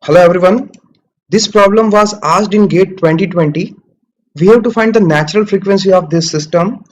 Hello everyone. This problem was asked in GATE 2020. We have to find the natural frequency of this system.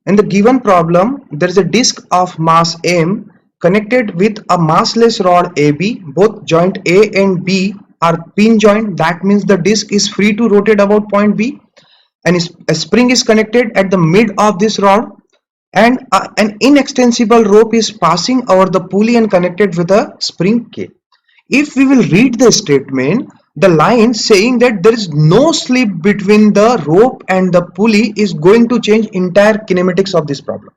In the given problem, there is a disk of mass m connected with a massless rod AB. Both joint A and B are pin joint. That means the disk is free to rotate about point B, and a spring is connected at the mid of this rod, and an inextensible rope is passing over the pulley and connected with a spring K. If we will read the statement, the line saying that there is no slip between the rope and the pulley is going to change entire kinematics of this problem.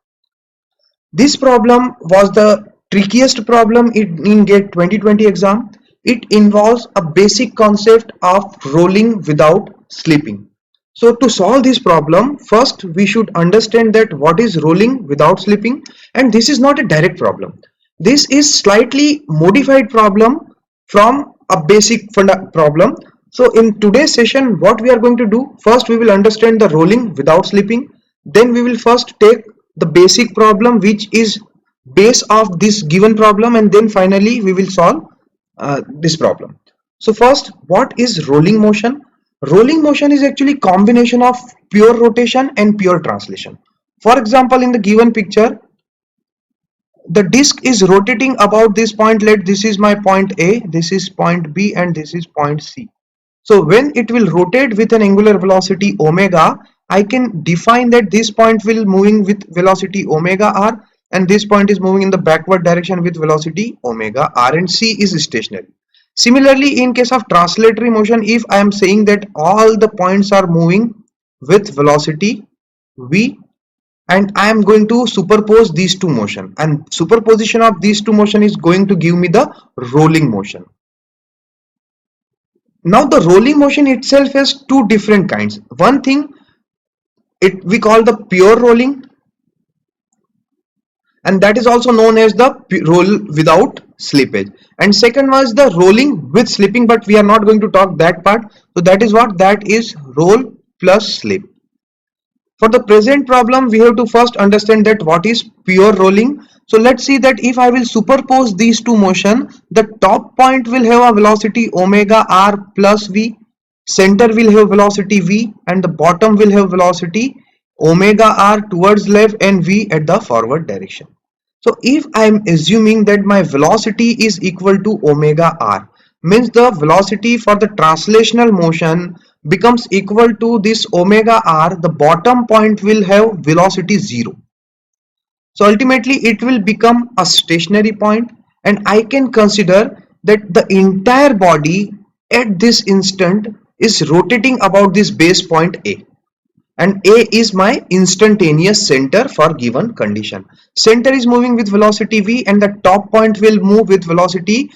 This problem was the trickiest problem in GATE 2020 exam. It involves a basic concept of rolling without slipping. So to solve this problem, first we should understand that what is rolling without slipping, and this is not a direct problem. This is slightly modified problem from a basic problem. So in today's session, what we are going to do, first we will understand the rolling without slipping. Then we will first take the basic problem which is base of this given problem, and then finally we will solve this problem. So first, what is rolling motion? Rolling motion is actually combination of pure rotation and pure translation. For example, in the given picture, the disk is rotating about this point. Let this is my point A, this is point B, and this is point C. So when it will rotate with an angular velocity omega, I can define that this point will moving with velocity omega r, and this point is moving in the backward direction with velocity omega r, and C is stationary. Similarly, in case of translatory motion, if I am saying that all the points are moving with velocity v, and I am going to superpose these two motion, and superposition of these two motion is going to give me the rolling motion. Now the rolling motion itself has two different kinds. One thing we call the pure rolling, and that is also known as the roll without slippage, and second was the rolling with slipping, but we are not going to talk that part. So that is roll plus slip. For the present problem, we have to first understand that what is pure rolling. So let's see that if I will superpose these two motion, the top point will have a velocity omega r plus v, center will have velocity v, and the bottom will have velocity omega r towards left and v at the forward direction. So if I am assuming that my velocity is equal to omega r, means the velocity for the translational motion becomes equal to this omega r, the bottom point will have velocity 0. So ultimately it will become a stationary point, and I can consider that the entire body at this instant is rotating about this base point A, and A is my instantaneous center for given condition. Center is moving with velocity v, and the top point will move with velocity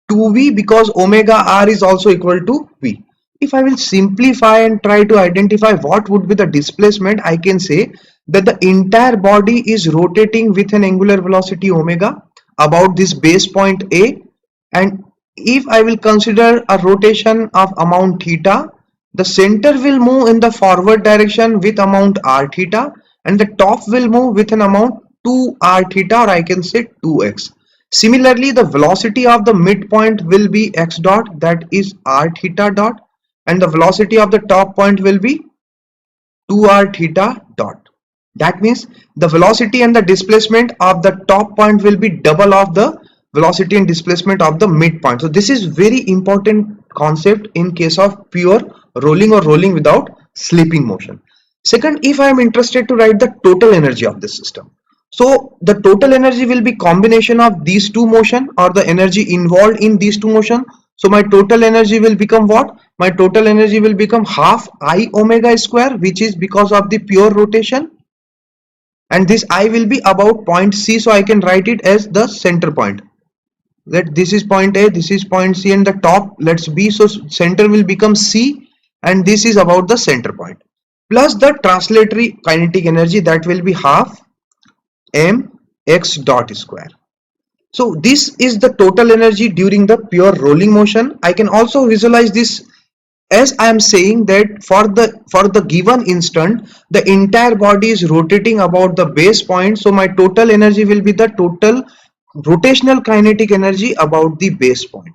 2v because omega r is also equal to v. If I will simplify and try to identify what would be the displacement, I can say that the entire body is rotating with an angular velocity omega about this base point A, and if I will consider a rotation of amount theta, the center will move in the forward direction with amount r theta, and the top will move with an amount 2r theta, or I can say 2x. Similarly, the velocity of the midpoint will be x dot, that is r theta dot, and the velocity of the top point will be 2r theta dot. That means the velocity and the displacement of the top point will be double of the velocity and displacement of the midpoint. So this is very important concept in case of pure rolling or rolling without slipping motion. Second, if I am interested to write the total energy of the system, so the total energy will be combination of these two motion, or the energy involved in these two motion. So my total energy will become what? My total energy will become half I omega square, which is because of the pure rotation, and this I will be about point C, so I can write it as the center point. That this is point A, this is point C, and the top let's B, so center will become C, and this is about the center point, plus the translatory kinetic energy, that will be half m x dot square. So this is the total energy during the pure rolling motion. I can also visualize this as I am saying that for the given instant, the entire body is rotating about the base point, so my total energy will be the total rotational kinetic energy about the base point.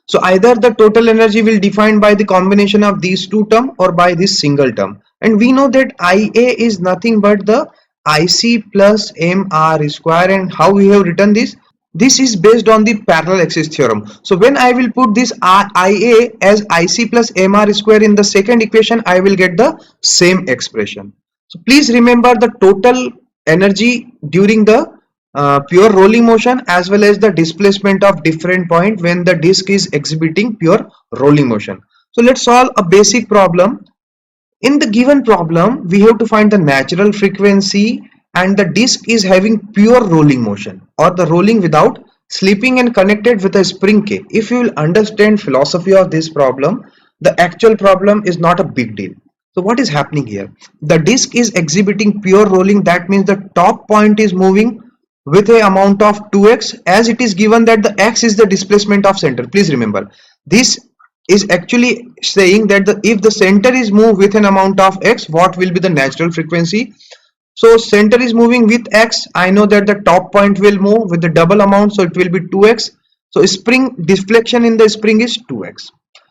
So either the total energy will defined by the combination of these two term or by this single term. And we know that IA is nothing but the IC plus MR square. And how we have written this? This is based on the parallel axis theorem. So when I will put this IA as IC plus MR square in the second equation, I will get the same expression. So please remember the total energy during the pure rolling motion as well as the displacement of different point when the disk is exhibiting pure rolling motion. So let's solve a basic problem. In the given problem, we have to find the natural frequency and the disk is having pure rolling motion or the rolling without slipping and connected with a spring K. If you will understand philosophy of this problem, the actual problem is not a big deal. So what is happening here? The disk is exhibiting pure rolling. That means the top point is moving with a amount of 2x, as it is given that the x is the displacement of center. Please remember, this is actually saying that if the center is moved with an amount of x, what will be the natural frequency? So center is moving with x. I know that the top point will move with the double amount, so it will be 2x. So spring deflection in the spring is 2x.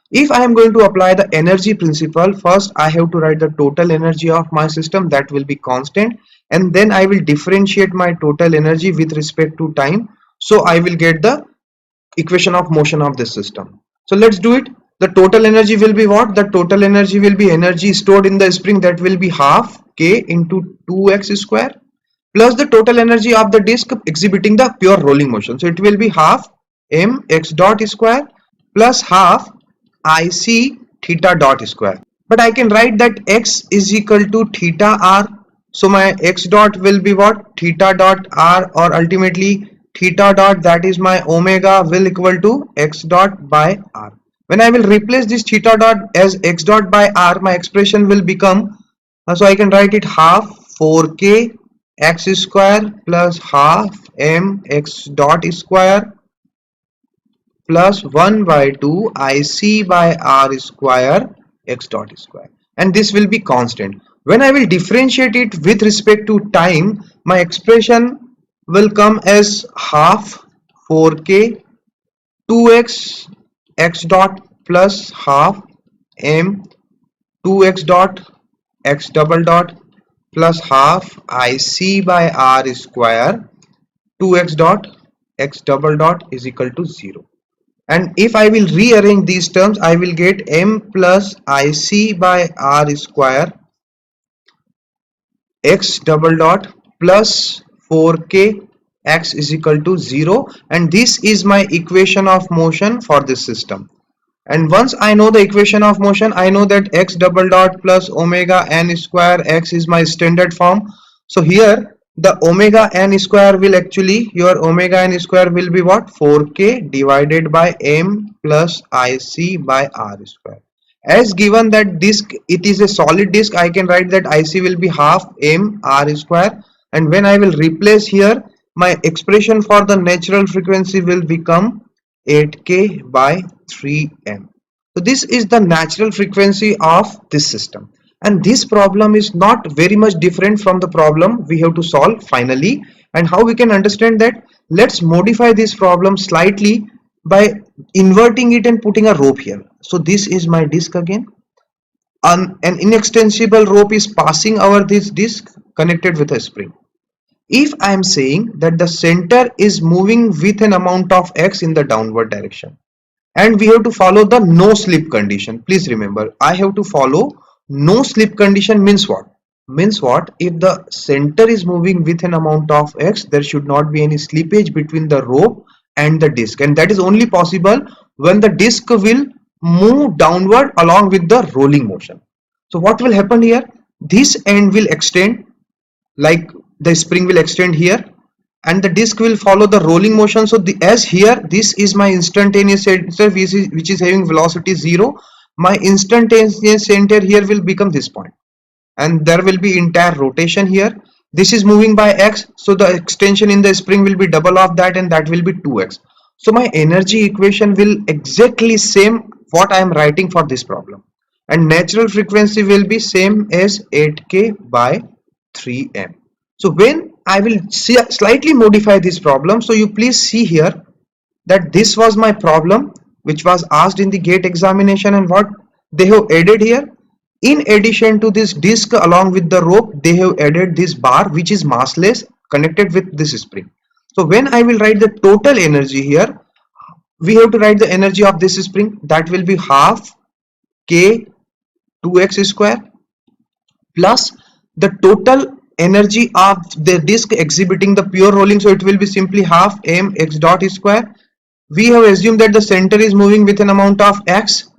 If I am going to apply the energy principle, first I have to write the total energy of my system, that will be constant, and then I will differentiate my total energy with respect to time. So I will get the equation of motion of this system. So let's do it. The total energy will be what? The total energy will be energy stored in the spring, that will be half K into 2x square plus the total energy of the disk exhibiting the pure rolling motion. So it will be half m x dot square plus half IC theta dot square. But I can write that x is equal to theta r. So my x dot will be what? Theta dot r, or ultimately theta dot, that is my omega, will equal to x dot by r. When I will replace this theta dot as x dot by r, my expression will become, so I can write it half 4k x square plus half m x dot square plus 1 by 2 IC by r square x dot square, and this will be constant. When I will differentiate it with respect to time, my expression will come as half 4k 2x x dot plus half m 2x dot x double dot plus half IC by r square 2x dot x double dot is equal to 0. And if I will rearrange these terms, I will get m plus IC by r square x double dot plus 4k x is equal to 0, and this is my equation of motion for this system. And once I know the equation of motion, I know that x double dot plus omega n square x is my standard form. So here the omega n square will actually, your omega n square will be what? 4k divided by m plus IC by r square. As given that disk, it is a solid disk, I can write that IC will be half m r square, and when I will replace here, my expression for the natural frequency will become 8k by 3m. So this is the natural frequency of this system, and this problem is not very much different from the problem we have to solve finally. And how we can understand that? Let's modify this problem slightly by inverting it and putting a rope here. So this is my disk again. An inextensible rope is passing over this disk connected with a spring. If I am saying that the center is moving with an amount of x in the downward direction, and we have to follow the no slip condition. Please remember, I have to follow no slip condition. Means what? Means what? If the center is moving with an amount of x, there should not be any slippage between the rope and the disc, and that is only possible when the disc will move downward along with the rolling motion. So what will happen here? This end will extend, like the spring will extend here, and the disc will follow the rolling motion. So as here, this is my instantaneous center which is having velocity 0. My instantaneous center here will become this point, and there will be entire rotation here. This is moving by x, so the extension in the spring will be double of that, and that will be 2x. So my energy equation will exactly same what I am writing for this problem, and natural frequency will be same as 8k by 3m. So when I will slightly modify this problem, so you please see here that this was my problem, which was asked in the gate examination, and what they have added here, in addition to this disc along with the rope, they have added this bar which is massless connected with this spring. So when I will write the total energy here, we have to write the energy of this spring, that will be half k 2x square plus the total energy of the disk exhibiting the pure rolling, so it will be simply half m x dot square. We have assumed that the center is moving with an amount of x,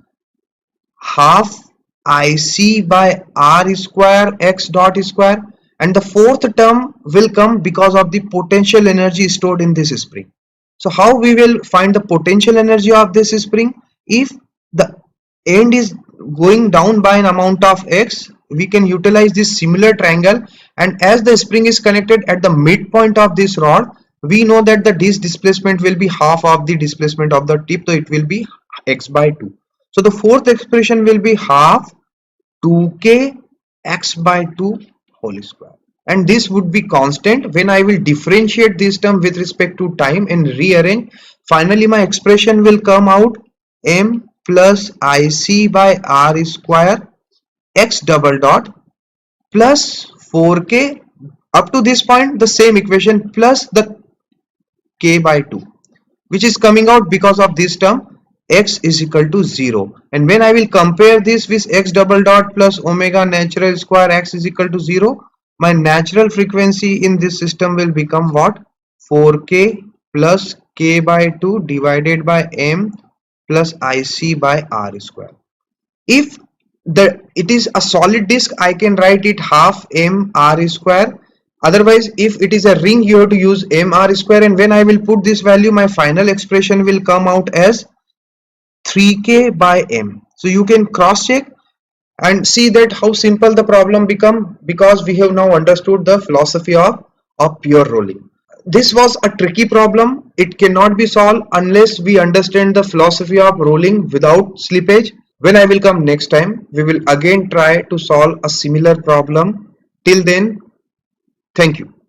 half IC by r square x dot square, and the fourth term will come because of the potential energy stored in this spring. So how we will find the potential energy of this spring? If the end is going down by an amount of x, we can utilize this similar triangle, and as the spring is connected at the midpoint of this rod, we know that the displacement will be half of the displacement of the tip, so it will be x by 2. So the fourth expression will be half 2k x by 2 whole square, and this would be constant. When I will differentiate this term with respect to time and rearrange, finally my expression will come out m plus ic by r square x double dot plus 4k, up to this point the same equation, plus the k by 2, which is coming out because of this term x is equal to 0. And when I will compare this with x double dot plus omega natural square x is equal to 0, my natural frequency in this system will become what? 4k plus k by 2 divided by m plus ic by r square. If it is a solid disk, I can write it half m r square. Otherwise, if it is a ring, you have to use m r square, and when I will put this value, my final expression will come out as 3k by m. So you can cross check and see that how simple the problem become, because we have now understood the philosophy of pure rolling. This was a tricky problem. It cannot be solved unless we understand the philosophy of rolling without slippage. When I will come next time, we will again try to solve a similar problem. Till then, thank you.